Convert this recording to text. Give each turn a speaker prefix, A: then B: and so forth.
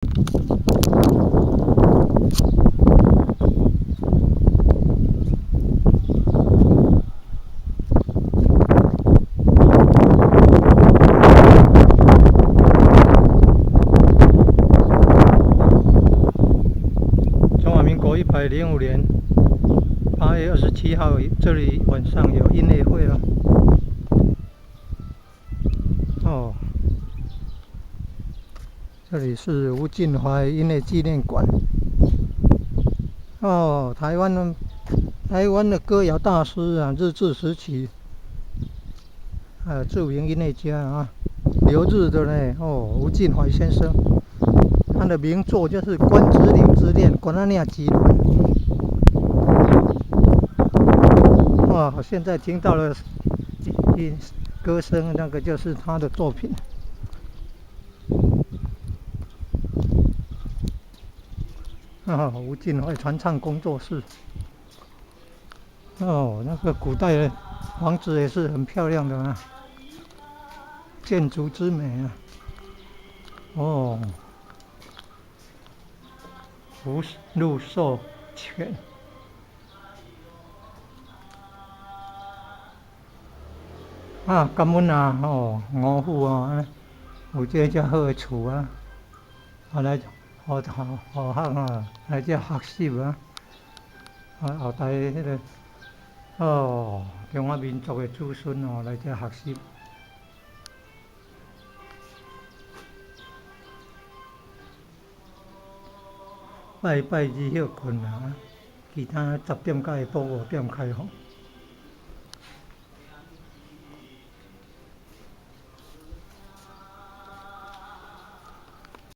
A: 105年8月27号，这里晚上有音乐会了。哦，这里是吴晋淮音乐纪念馆。哦，台湾的歌谣大师啊，日治时期，著名音乐家啊，留日的呢，吴晋淮先生。他的名作就是《关之琳之恋》《关阿娘集团》。哇，现在听到了歌声，那个就是他的作品。吴晋淮传唱工作室。那个古代的房子也是很漂亮的啊，建筑之美啊。福禄寿全。感恩啊，五虎啊，有这遮好的厝啊，来学啊，来这学习啊，后代迄个中华民族的子孙来这学习。拜二休困啊，其他10点到下晡5点开放。